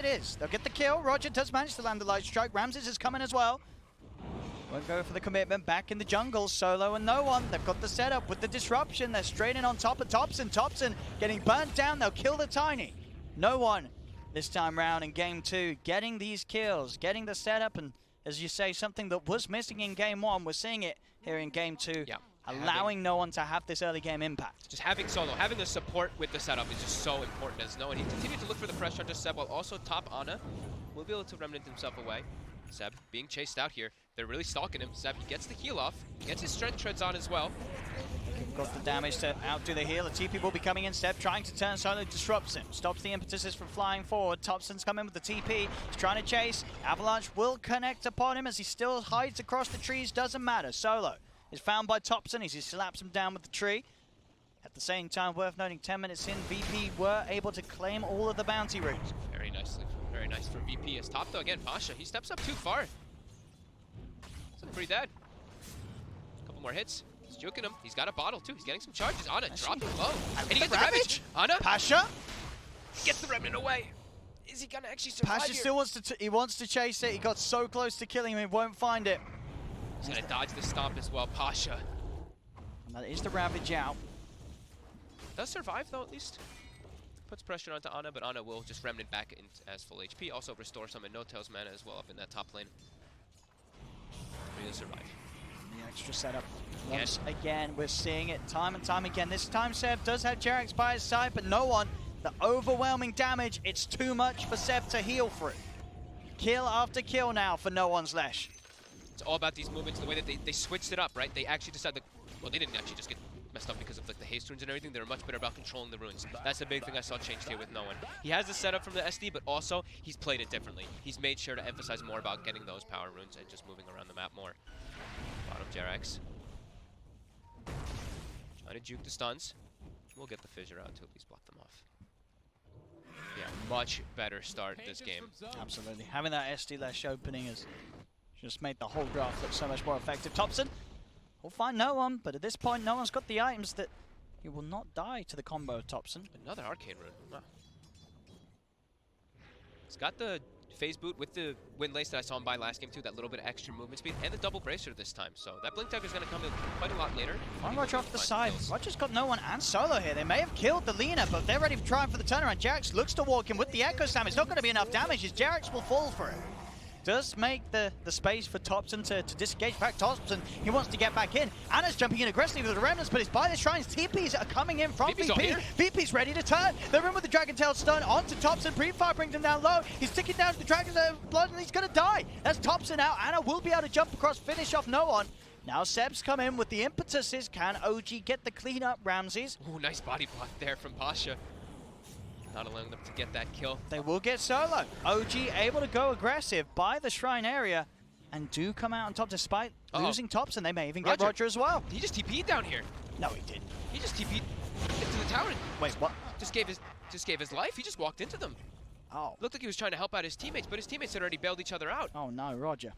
it is. They'll get the kill. Roger does manage to land the light strike. Ramses is coming as well. Won't go for the commitment. Back in the jungle, Solo and no one. They've got the setup with the disruption. They're straight in on top of Topson. Topson getting burnt down. They'll kill the Tiny. No one this time round in game 2, getting these kills, getting the setup, and as you say, something that was missing in game 1, we're seeing it here in game 2. Yeah. Allowing no one to have this early game impact. Just having Solo, having the support with the setup is just so important as no one. He continues to look for the pressure onto Seb, while also top Ana will be able to remnant himself away. Seb being chased out here. They're really stalking him. Seb gets the heal off, gets his strength treads on as well. Got the damage to outdo the heal. A TP will be coming in. Seb trying to turn Solo, disrupts him. Stops the impetuses from flying forward. Topson's coming with the TP. He's trying to chase. Avalanche will connect upon him as he still hides across the trees. Doesn't matter. Solo is found by Topson as he slaps him down with the tree. At the same time, worth noting, 10 minutes in, VP were able to claim all of the bounty roots. Very nicely. Very nice for VP. As top though, again, Pasha, he steps up too far. He's looking pretty dead. A couple more hits. He's juking him. He's got a bottle too. He's getting some charges. Ana dropping low. And he gets the Ravage. Ana Pasha gets the remnant away. Is he gonna actually survive Pasha here? still wants to chase it. He got so close to killing him, he won't find it. He's gonna dodge the stomp as well, Pasha. And that is the Ravage out. Does survive though, at least. Puts pressure onto Ana, but Ana will just remnant back in as full HP. Also restore some in No-Tail's mana as well up in that top lane. He does survive. The extra setup. Once again, we're seeing it time and time again. This time Seb does have GeForce by his side, but no one. The overwhelming damage, it's too much for Seb to heal through. Kill after kill now for no one's Lesh. It's all about these movements, the way that they switched it up, right? They actually decided, well, they didn't actually just get messed up because of like the haste runes and everything. They were much better about controlling the runes. That's the big thing I saw changed here with no one. He has the setup from the SD, but also he's played it differently. He's made sure to emphasize more about getting those power runes and just moving around the map more. Bottom GeForce. Trying to juke the stuns. We'll get the fissure out to at least block them off. Yeah, much better start this game. Absolutely. Having that SD Lesh opening has just made the whole draft look so much more effective. Topson will find no one, but at this point, no one's got the items that he will not die to the combo of Topson. Another arcane rune. Wow. He's got the phase boot with the wind lace that I saw him buy last game too, that little bit of extra movement speed, and the double bracer this time. So that blink dagger is going to come in quite a lot later. One Roger off the side. Roger's got no one and Solo here. They may have killed the Lina, but they're ready to try for the turnaround. JerAx looks to walk in with the Echo Slam. It's not going to be enough damage as JerAx will fall for it. Does make the space for Topson to disengage back. Topson, he wants to get back in. Ana's jumping in aggressively with the remnants, but it's by the shrines. TPs are coming in from VP. VP's ready to turn. They're in with the Dragon Tail stun onto Topson. Pre-fire brings him down low. He's ticking down to the Dragon's blood and he's going to die. That's Topson out. Ana will be able to jump across, finish off no one. Now Seb's come in with the impetuses. Can OG get the clean up, Ramses? Ooh, nice body block there from Pasha. Not allowing them to get that kill. They will get Solo. OG able to go aggressive by the shrine area and do come out on top despite losing Topson. They may even get Roger as well. He just TP'd down here. No, he didn't. He just TP'd into the tower. Wait, what? Just gave his life. He just walked into them. Oh. Looked like he was trying to help out his teammates, but his teammates had already bailed each other out. Oh no, Roger.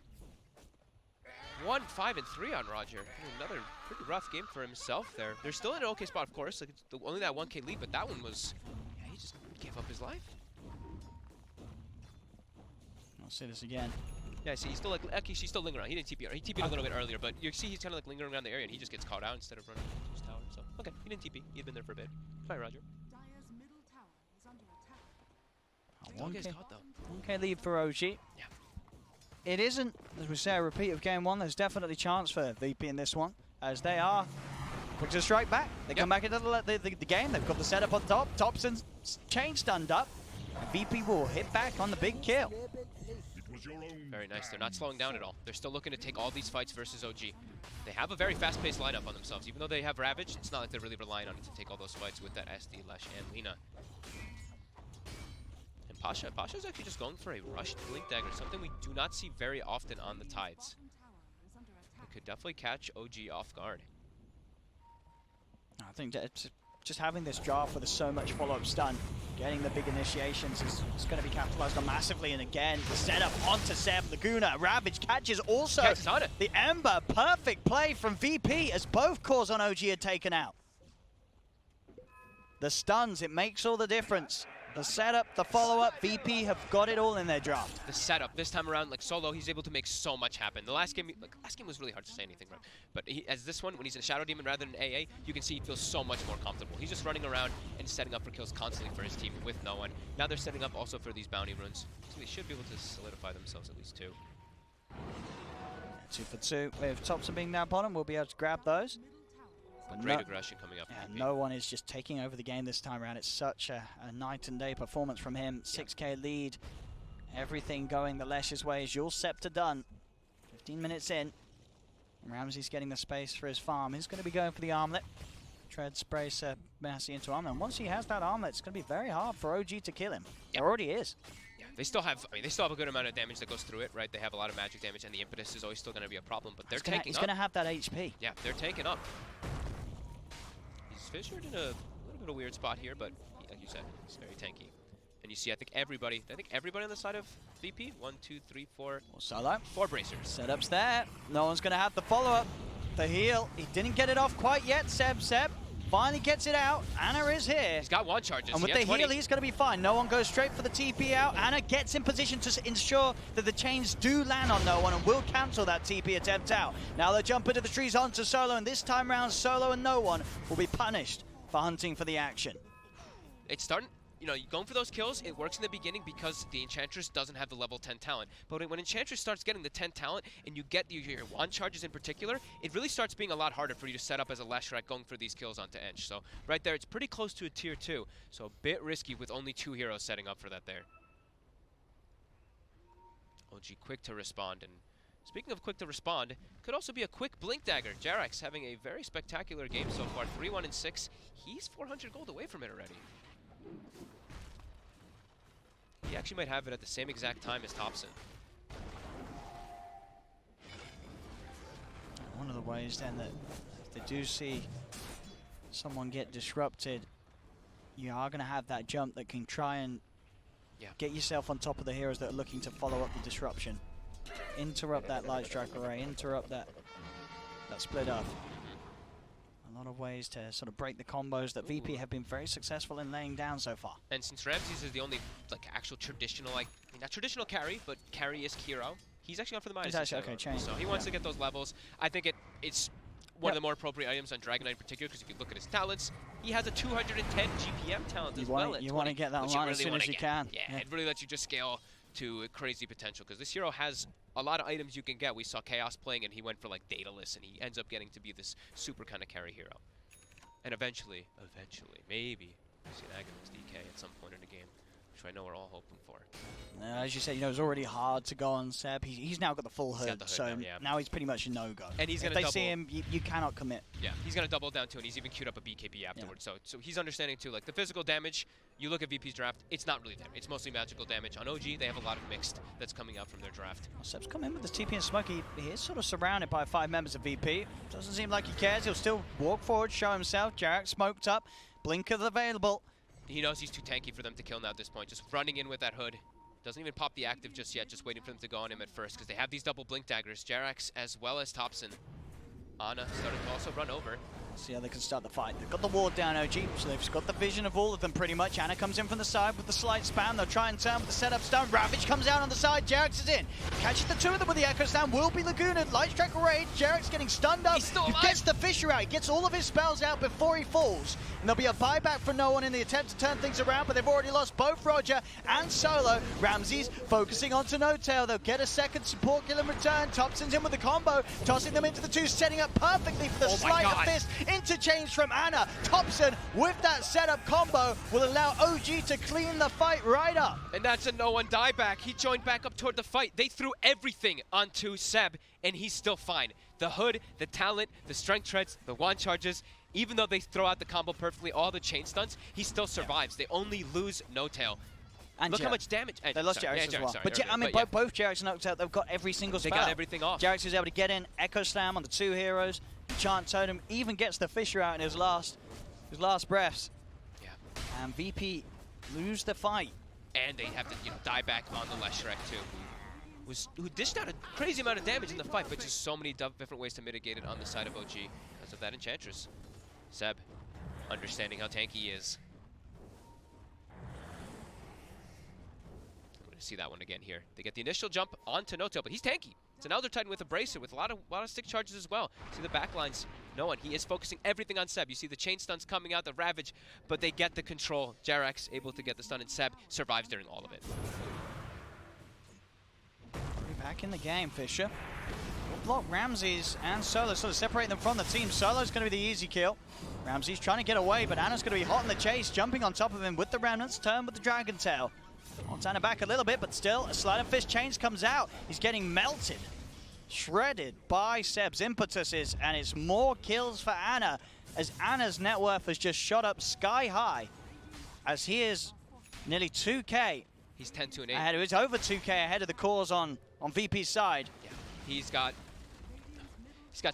1, 5, and 3 on Roger. Another pretty rough game for himself there. They're still in an okay spot, of course. Like it's only that 1K lead, but that one was... Yeah, he just gave up his life. I'll see this again. Yeah, see, he's still like... Actually, she's still lingering around. He didn't TP. He TP'd a little bit earlier, but you see he's kind of like lingering around the area, and he just gets caught out instead of running to his tower. So, okay, he didn't TP. He had been there for a bit. Bye, Roger. Oh, Gets caught, though. Okay, lead for OG. Yeah. It isn't, as we say, a repeat of game 1. There's definitely chance for VP in this one, as they are quick to strike back. They come back into the game. They've got the setup on top. Topson's chain stunned up. VP will hit back on the big kill. Very nice. They're not slowing down at all. They're still looking to take all these fights versus OG. They have a very fast-paced lineup on themselves. Even though they have Ravage, it's not like they're really relying on it to take all those fights with that SD, Lesh, and Lina. And Pasha's actually just going for a rushed Blink Dagger, something we do not see very often on the Tides. It could definitely catch OG off guard. I think that just having this draft with so much follow-up stun, getting the big initiations is going to be capitalized on massively. And again, the setup onto Seb. Laguna, Ravage catches also the Ember. Perfect play from VP as both cores on OG are taken out. The stuns, it makes all the difference. The setup, the follow-up, VP have got it all in their draft. The setup this time around, like solo, he's able to make so much happen. The last game, last game was really hard to say anything, right? But as this one, when he's in Shadow Demon rather than AA, you can see he feels so much more comfortable. He's just running around and setting up for kills constantly for his team with no one. Now they're setting up also for these bounty runes, so they should be able to solidify themselves at least 2. 2 for 2. With Thompson being down bottom, we'll be able to grab those. Great aggression coming up. Yeah, no one is just taking over the game this time around. It's such a night and day performance from him. 6K lead, everything going the Lesh's way. Your Scepter done. 15 minutes in. Ramsey's getting the space for his farm. He's going to be going for the armlet. Tread sprays Massey into armlet. And once he has that armlet, it's going to be very hard for OG to kill him. It already is. Yeah, they still have. I mean, they still have a good amount of damage that goes through it, right? They have a lot of magic damage, and the impetus is always still going to be a problem. But they're taking up. He's going to have that HP. Yeah, they're taking up. He's fissured in a little bit of a weird spot here, but like you said, it's very tanky. And you see, I think everybody on the side of VP, 1, 2, 3, 4. Solo. 4 bracers. Setup's there. No one's going to have the follow-up. The heal. He didn't get it off quite yet. Seb finally gets it out. Anna is here. He's got 1 charges. And with the heal, he's going to be fine. No one goes straight for the TP out. Anna gets in position to ensure that the chains do land on no one and will cancel that TP attempt out. Now they jump into the trees onto Solo, and this time round, Solo and no one will be punished for hunting for the action. It's starting, you know, going for those kills, it works in the beginning because the Enchantress doesn't have the level 10 talent. But when Enchantress starts getting the 10 talent and you get your 1 charges in particular, it really starts being a lot harder for you to set up as a Leshrac going for these kills onto Ench. So right there, it's pretty close to a tier 2. So a bit risky with only 2 heroes setting up for that there. OG quick to respond, and speaking of quick to respond, could also be a quick blink dagger. JerAx having a very spectacular game so far, 3-1 and 6. He's 400 gold away from it already. He actually might have it at the same exact time as Thompson. One of the ways then that if they do see someone get disrupted, you are going to have that jump that can try and get yourself on top of the heroes that are looking to follow up the disruption. Interrupt that light strike array, interrupt that split up. A lot of ways to sort of break the combos that VP have been very successful in laying down so far. And since Ramses is the only actual traditional, not traditional carry, but carry-isk hero, he's actually gone for the minus. He's actually, okay, so he wants to get those levels. I think it's one of the more appropriate items on Dragon Knight in particular, because if you look at his talents, he has a 210 GPM talent as well. You want to get that online as soon as you can. Yeah, it really lets you just scale to a crazy potential, because this hero has a lot of items you can get. We saw Chaos playing, and he went for Daedalus, and he ends up getting to be this super kind of carry hero. And eventually, maybe we see an Aghanim DK at some point in the game, which I know we're all hoping for. As you said, it's already hard to go on Seb. He's now got the full hood, so now he's pretty much a no-go. And he's if they see him, you cannot commit. Yeah, he's going to double down too, and he's even queued up a BKB afterwards. So he's understanding too, the physical damage, you look at VP's draft, it's not really damage. It's mostly magical damage. On OG, they have a lot of mixed that's coming out from their draft. Well, Seb's come in with this TP and smoke. He is sort of surrounded by 5 members of VP. Doesn't seem like he cares. He'll still walk forward, show himself. JerAx smoked up. Blinkers available. He knows he's too tanky for them to kill now at this point. Just running in with that hood. Doesn't even pop the active just yet, just waiting for them to go on him at first, because they have these double blink daggers. JerAx as well as Thompson. Ana started to also run over. See how they can start the fight. They've got the ward down, OG, so they've got the vision of all of them pretty much. Ana comes in from the side with the slight spam. They'll try and turn with the setup stun. Ravage comes out on the side. JerAx is in. Catches the 2 of them with the Echo Slam. Will be Laguna. Light Strike Raid. JerAx getting stunned up. He's still alive. He gets the Fissure out. He gets all of his spells out before he falls. And there'll be a buyback for no one in the attempt to turn things around, but they've already lost both Roger and Solo. Ramses focusing onto No-Tail. They'll get a second support kill in return. Thompson's in with the combo, tossing them into the 2, setting up perfectly for the sleight of fist. Interchange from Ana. Thompson with that setup combo will allow OG to clean the fight right up. And that's a no-one dieback. He joined back up toward the fight. They threw everything onto Seb, and he's still fine. The hood, the talent, the strength treads, the 1 charges, even though they throw out the combo perfectly, all the chain stunts, he still survives. They only lose No-Tail. And look how much damage. They lost JerAx as well. But I mean, both JerAx and No-Tail, they've got every single spell. They got everything off. JerAx was able to get in, Echo Slam on the 2 heroes, Enchant Totem, even gets the Fissure out in his last breaths. Yeah. And VP lose the fight. And they have to die back on the Leshrac too, who dished out a crazy amount of damage in the fight, but just so many different ways to mitigate it on the side of OG because of that Enchantress. Seb, understanding how tanky he is. to see that one again here. They get the initial jump onto No-Tail, but he's tanky. So now they're Titan with a bracer with a lot of stick charges as well. See the backlines. No one. He is focusing everything on Seb. You see the chain stuns coming out, the Ravage, but they get the control. GeForce able to get the stun, and Seb survives during all of it. Back in the game, Fisher. Block Ramses and Solo, sort of separating them from the team. Solo's going to be the easy kill. Ramses trying to get away, but Anna's going to be hot in the chase, jumping on top of him with the Remnants, turn with the Dragon Tail. Wants Anna back a little bit, but still, a Sleight of Fist chains comes out. He's getting melted, shredded by Seb's impetuses, and it's more kills for Anna, as Anna's net worth has just shot up sky high, as he is nearly 2K. He's 10-2-8. Ahead, it's over 2K ahead of the cause on VP's side. Yeah, he's got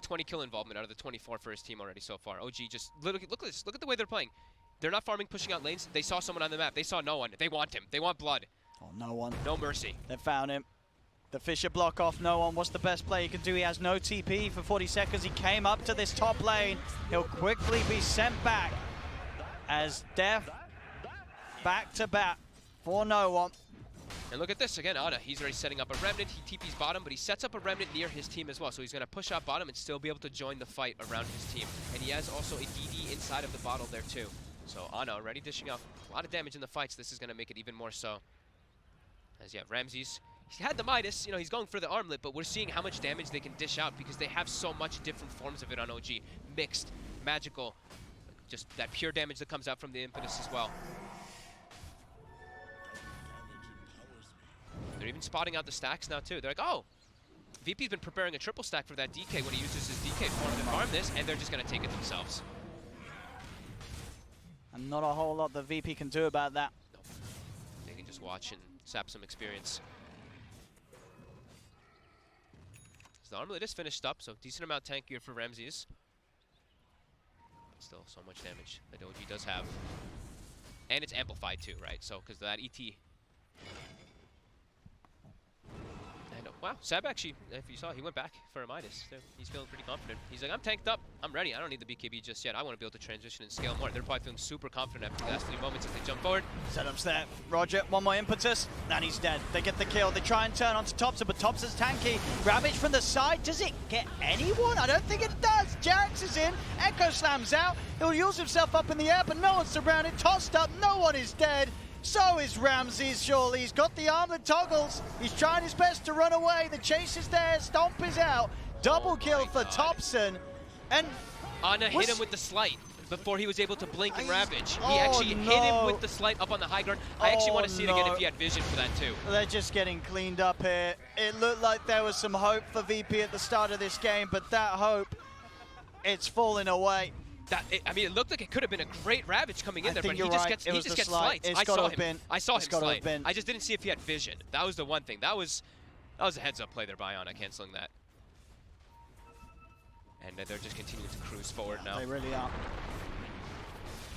20 kill involvement out of the 24 for his team already so far. OG just look at this. Look at the way they're playing. They're not farming, pushing out lanes. They saw someone on the map. They saw no one. They want him. They want blood. Oh, no one. No mercy. They found him. The Fisher block off no one. What's the best play he can do? He has no TP for 40 seconds. He came up to this top lane. He'll quickly be sent back as Death back to bat for no one. And look at this again, Ada. He's already setting up a Remnant. He TP's bottom, but he sets up a Remnant near his team as well. So he's going to push out bottom and still be able to join the fight around his team. And he has also a DD inside of the bottle there too. So Ana already dishing out a lot of damage in the fights. This is going to make it even more so. As you have Ramses. He had the Midas, you know, he's going for the armlet, but we're seeing how much damage they can dish out because they have so much different forms of it on OG. Mixed, magical, just that pure damage that comes out from the impetus as well. They're even spotting out the stacks now too. They're like, oh, VP's been preparing a triple stack for that DK when he uses his DK form to farm this, and they're just going to take it themselves. And not a whole lot that VP can do about that. Nope. They can just watch and sap some experience. So the armlet is finished up, so decent amount tankier for Ramses. But still, so much damage that OG does have. And it's amplified too, right? So, because that ET. And wow, Seb actually, if you saw, he went back for a Midas. So he's feeling pretty confident. He's like, I'm tanked up. I'm ready. I don't need the BKB just yet. I want to be able to transition and scale more. They're probably feeling super confident after the last 3 moments as they jump forward. Setups there. Roger, one more impetus, and he's dead. They get the kill. They try and turn onto Topsa, but Topsa's tanky. Ravage from the side. Does it get anyone? I don't think it does. Jax is in. Echo slams out. He'll use himself up in the air, but no one's surrounded. Tossed up. No one is dead. So is Ramses, surely. He's got the armlet toggles. He's trying his best to run away. The chase is there. Stomp is out. Double kill for Topson. And Ana hit him with the slight before he was able to blink and Ravage. He actually hit him with the slight up on the high ground. I actually want to see it again if he had vision for that too. They're just getting cleaned up here. It looked like there was some hope for VP at the start of this game, but that hope, it's falling away. I mean, it looked like it could have been a great Ravage coming in there, but he just gets slights. I saw him slight. I just didn't see if he had vision. That was the one thing. That was a heads-up play there by Ana, canceling that. And they're just continuing to cruise forward now. They really are.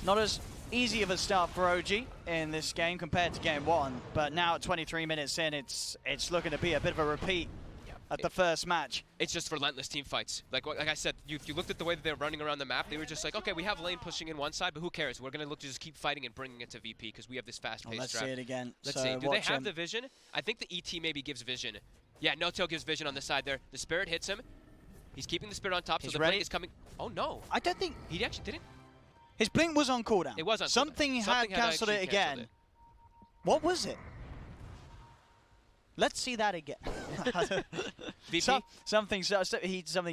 Not as easy of a start for OG in this game compared to game 1, but now at 23 minutes in, it's looking to be a bit of a repeat at the first match. It's just relentless team fights. Like I said, if you looked at the way that they were running around the map, they were just like, okay, we have lane pushing in one side, but who cares? We're going to look to just keep fighting and bringing it to VP because we have this fast-paced Let's draft. see it again. Let's see. Do they have the vision? I think the ET maybe gives vision. Yeah, No-Tail gives vision on the side there. The Spirit hits him. He's keeping the Spirit on top, so the blink is coming. Oh, no. I don't think... He actually didn't. His blink was on cooldown. It was on Something had cancelled it again. What was it? Let's see that again. VP? Something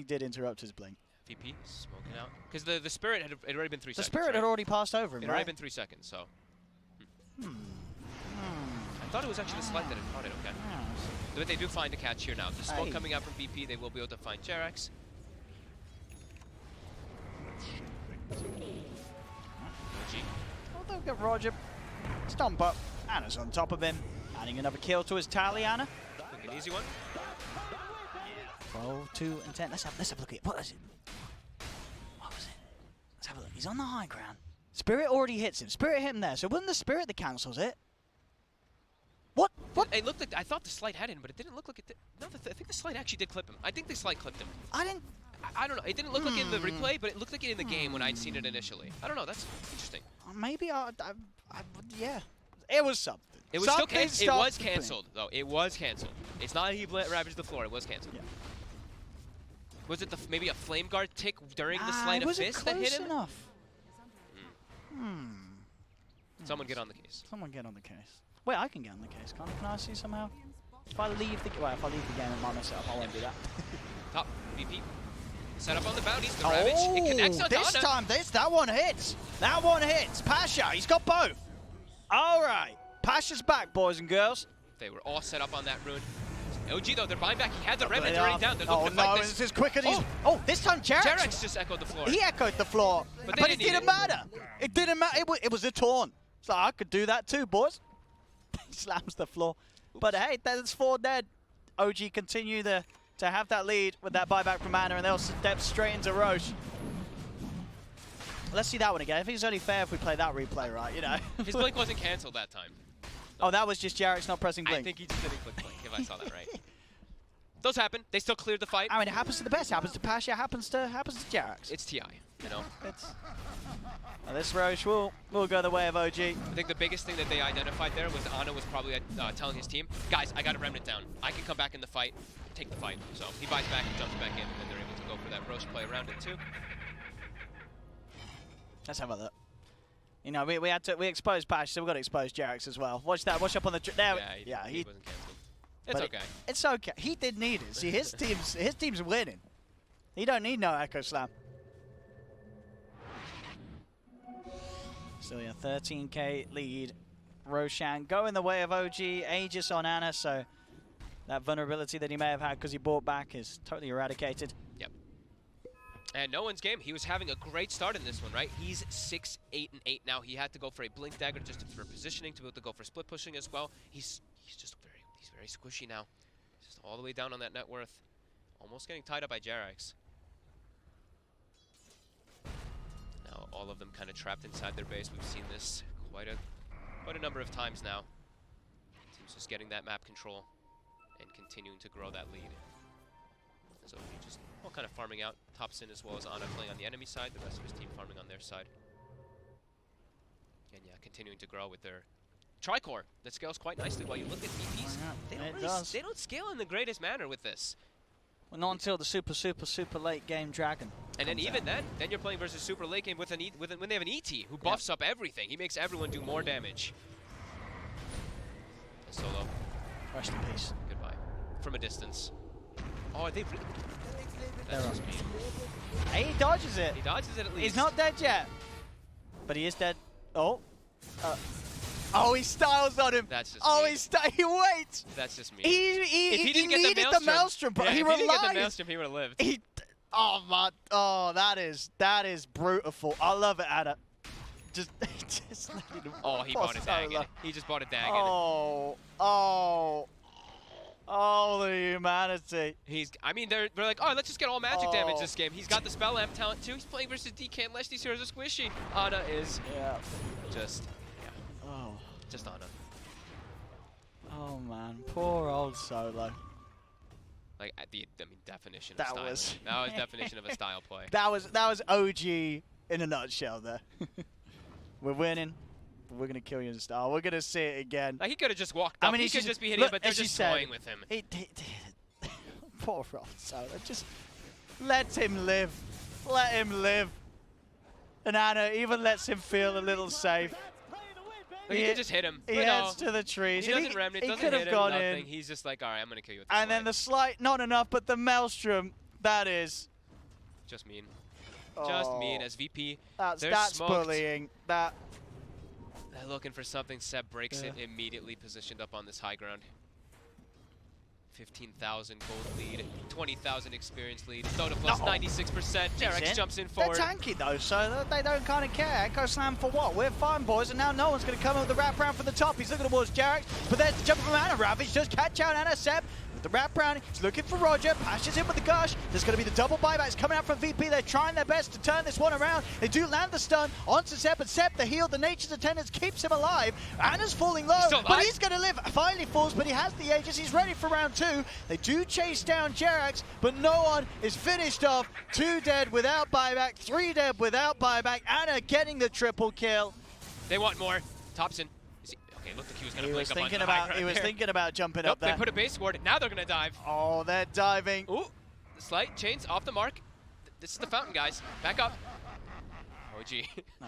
did interrupt his blink. VP smoking out. Because the Spirit had already been 3 seconds. The Spirit had already passed over him, It had already been 3 seconds, so. I thought it was actually the slight that had caught it, okay. But they do find a catch here now. The smoke coming out from VP, they will be able to find GeForce. Oh, they'll get Roger. Stomp up. Anna's on top of him. Adding another kill to his tally, Anna. An easy one. 12, 2, and 10. Let's have a look at it. What was it? What was it? Let's have a look. He's on the high ground. Spirit already hits him. Spirit hit him there. So it wasn't the Spirit that cancels it. What? It looked like, I thought the slight had him, but it didn't look like it did. No, I think the slight actually did clip him. I think the slight clipped him. I don't know. It didn't look like it in the replay, but it looked like it in the game when I'd seen it initially. I don't know. That's interesting. Maybe yeah. It was something. It was still canceled. It was canceled, though. It was canceled. It's not he ravaged the floor. It was canceled. Yeah. Was it maybe a flame guard tick during the sleight of fist that hit him? Enough. Someone get on the case. Someone get on the case. Wait, I can get on the case. Can I see somehow? If I leave the if I leave the game and by myself, I won't do that. Top VP. Set up on the bounties. The ravage. It connects on this time, that one hits. That one hits. Pasha, he's got both. All right. Pasha's back, boys and girls. They were all set up on that rune. OG, though, they're buying back. He had the remnant already down. They're looking to fight this. It's as quick as he's... Oh, this time JerAx just echoed the floor. He echoed the floor. But it didn't matter. It didn't matter. It was a taunt. So I could do that too, boys. He slams the floor. Oops. But hey, that's 4 dead. OG continue to have that lead with that buyback from Ana, and they'll step straight into Roche. Let's see that one again. I think it's only fair if we play that replay, right? You know. His blink wasn't cancelled that time. Oh, that was just JerAx not pressing blink. I think he just didn't click blink, if I saw that right. Those happen. They still cleared the fight. I mean, it happens to the best. It happens to Pasha. It happens to JerAx. It's TI, you know. Well, this Roche will go the way of OG. I think the biggest thing that they identified there was Ana was probably telling his team, guys, I got a remnant down. I can come back in the fight, take the fight. So he buys back and jumps back in, and then they're able to go for that Roche play around it too. Let's have a look. You know, we exposed Pasha, so we've got to expose JerAx as well. Watch that. Watch up on the... There, yeah, he wasn't cancelled. It's okay. It's okay. He did need it. See, his team's winning. He don't need no Echo Slam. So yeah, 13k lead. Roshan going the way of OG. Aegis on Ana, so that vulnerability that he may have had because he bought back is totally eradicated. Yep. And no one's game. He was having a great start in this one, right? He's 6, 8, and 8 now. He had to go for a blink dagger just for positioning to be able to go for split pushing as well. He's just very squishy now. Just all the way down on that net worth. Almost getting tied up by JerAx. Now all of them kind of trapped inside their base. We've seen this quite a number of times now. Teams just getting that map control and continuing to grow that lead. So he just all kind of farming out. Topsin as well as Ana playing on the enemy side. The rest of his team farming on their side. And yeah, continuing to grow with their Tricore that scales quite nicely. While you look at VPs, they don't scale in the greatest manner with this. Well, not until the super late game Dragon. And then even then you're playing versus super late game with when they have an ET who buffs up everything. He makes everyone do more damage. Solo. Rest in peace. Goodbye. From a distance. Oh, are they really? That's just mean. Hey, he dodges it. He dodges it at least. He's not dead yet. But he is dead. Oh. Oh, he styles on him. That's just he waits. That's just me. If he didn't get the maelstrom, but he relied. If he didn't get the maelstrom, he would have lived. Oh my! Oh, that is brutal. I love it, Ana. Just letting him. Oh, he bought a dag. He just bought a dag. Oh, the humanity. I mean, they're like, oh, let's just get all magic damage this game. He's got the spell amp talent too. He's playing versus DK, unless these heroes are squishy. Ana is just Ana. Oh man, poor old Solo. Like definition of style. That was definition of a style play. That was OG in a nutshell there. We're winning. We're gonna kill you in style. We're gonna see it again. Like he could have just walked up. He could just be hitting, but they're just toying with him. Poor old Solo. Just let him live. Let him live. And Ana even lets him feel a little safe. Like he could just hit him. He heads to the trees. He doesn't remnant, doesn't hit him, nothing. He's just like, all right, I'm going to kill you with the And then the slight, not enough, but the maelstrom, that is. Just mean. Just mean as VP. That's bullying. They're looking for something. Seb breaks it, immediately positioned up on this high ground. 15,000 gold lead, 20,000 experience lead. Dota plus 96%. JerAx jumps in forward. They're tanky though, so they don't kind of care. Echo Slam for what? We're fine, boys, and now no one's going to come up with the wraparound from the top. He's looking towards JerAx, but there's the jump from Ana. Ravage does catch out INTERCEPTOR with the wraparound. He's looking for Roger. Pashes in with the gush. There's going to be the double buybacks coming out from VP. They're trying their best to turn this one around. They do land the stun onto Sep, but Sep, the heal, the Nature's Attendance keeps him alive. Ana's falling low, but he's going to live. Finally falls, but he has the Aegis. He's ready for round 2. They do chase down JerAx, but no one is finished off. 2 dead without buyback, 3 dead without buyback. Ana getting the triple kill. They want more. Topsin. Okay, Okay, looked like he was going He to was blink up onto thinking the high about. ground He was there. thinking about jumping Nope, up there. they put a base ward. Now they're going to dive. Oh, they're diving. Ooh, slight chains off the mark. This is the fountain, guys. Back up. OG.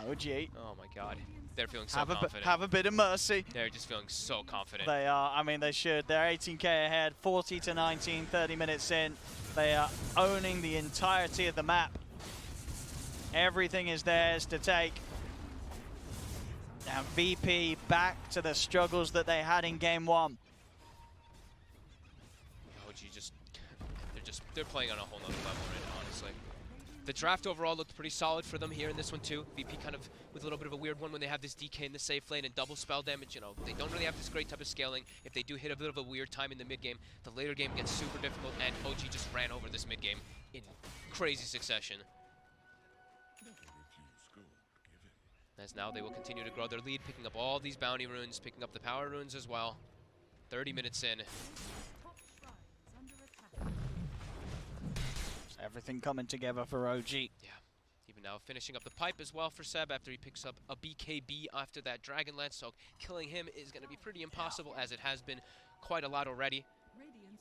OG. Oh my God. They're feeling so confident. Have a bit of mercy. They're just feeling so confident. They are. I mean, they should. They're 18k ahead, 40 to 19, 30 minutes in. They are owning the entirety of the map. Everything is theirs to take. Now VP back to the struggles that they had in game 1. OG they're playing on a whole nother level right now, honestly. The draft overall looked pretty solid for them here in this one too. VP kind of with a little bit of a weird one when they have this DK in the safe lane and double spell damage. You know, they don't really have this great type of scaling. If they do hit a bit of a weird time in the mid game, the later game gets super difficult, and OG just ran over this mid game in crazy succession. As now they will continue to grow their lead, picking up all these bounty runes, picking up the power runes as well. 30 minutes in. Everything coming together for OG. Yeah. Even now finishing up the pipe as well for Seb after he picks up a BKB after that Dragon Lance. So killing him is going to be pretty impossible, as it has been quite a lot already.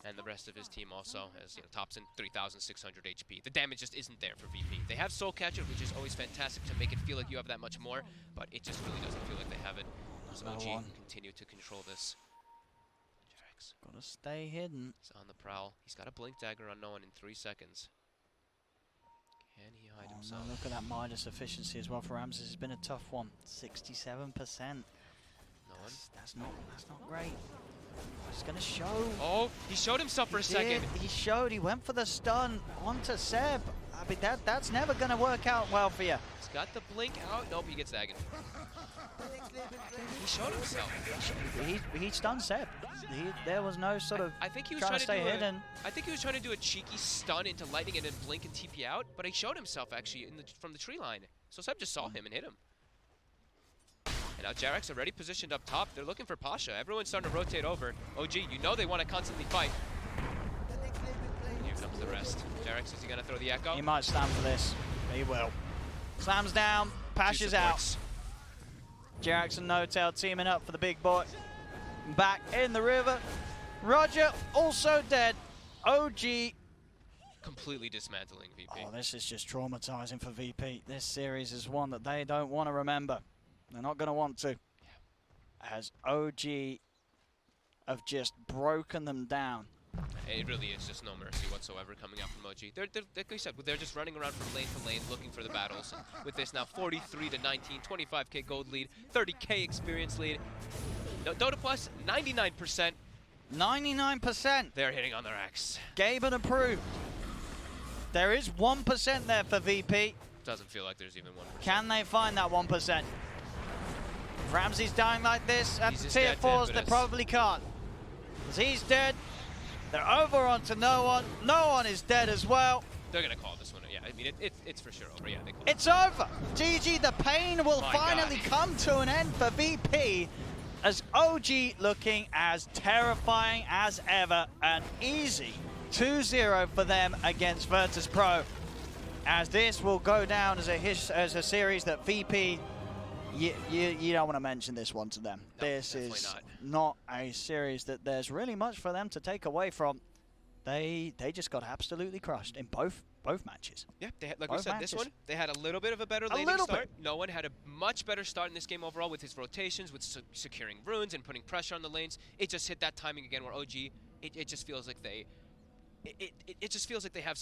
And the rest of his team also, as you know, tops in 3,600 HP. The damage just isn't there for VP. They have Soul Catcher, which is always fantastic to make it feel like you have that much more, but it just really doesn't feel like they have it. So OG continue to control this. HyperX Gotta stay hidden. is on the prowl. He's got a Blink Dagger on no one in 3 seconds. Can he hide himself? No, look at that Midas efficiency as well for Ramses. It's been a tough one. 67%. No one. That's not great. He's gonna show. Oh, he showed himself for a second. He showed. He went for the stun onto Seb. I mean, that's never gonna work out well for you. He's got the blink out. Nope, he gets Dagon. He showed himself. He stunned Seb. There was no sort of. I think he was trying to stay hidden. I think he was trying to do a cheeky stun into lightning and then blink and TP out, but he showed himself actually from the tree line. So Seb just saw him and hit him. And now JerAx already positioned up top. They're looking for Pasha. Everyone's starting to rotate over. OG, you know they want to constantly fight. And here comes the rest. JerAx, is he going to throw the echo? He might stand for this. He will. Slams down. Pasha's out. JerAx and No-Tail teaming up for the big boy. Back in the river. Roger also dead. OG. Completely dismantling VP. Oh, this is just traumatizing for VP. This series is one that they don't want to remember. They're not going to want to. Yeah. As OG have just broken them down. It really is just no mercy whatsoever coming out from OG. Like we said, they're just running around from lane to lane looking for the battles. And with this now 43 to 19, 25k gold lead, 30k experience lead. Dota Plus, 99%. 99%. They're hitting on their axe. Gaben approved. There is 1% there for VP. Doesn't feel like there's even 1%. Can they find that 1%? Ramsey's dying like this at the tier 4s, they probably can't. As he's dead, they're over onto No One. No One is dead as well. They're going to call this one. Yeah, I mean, it's for sure over. Yeah, they call it's over. GG, the pain will finally come to an end for VP, as OG looking as terrifying as ever. An easy 2-0 for them against Virtus.Pro, as this will go down as a series that VP, you don't want to mention this one to them. No, this is not a series that there's really much for them to take away from. They just got absolutely crushed in both matches. Yeah, they had, like we said, this one, they had a little bit of a better laning start. No one had a much better start in this game overall with his rotations, with securing runes and putting pressure on the lanes. It just hit that timing again where OG, it just feels like they, it just feels like they have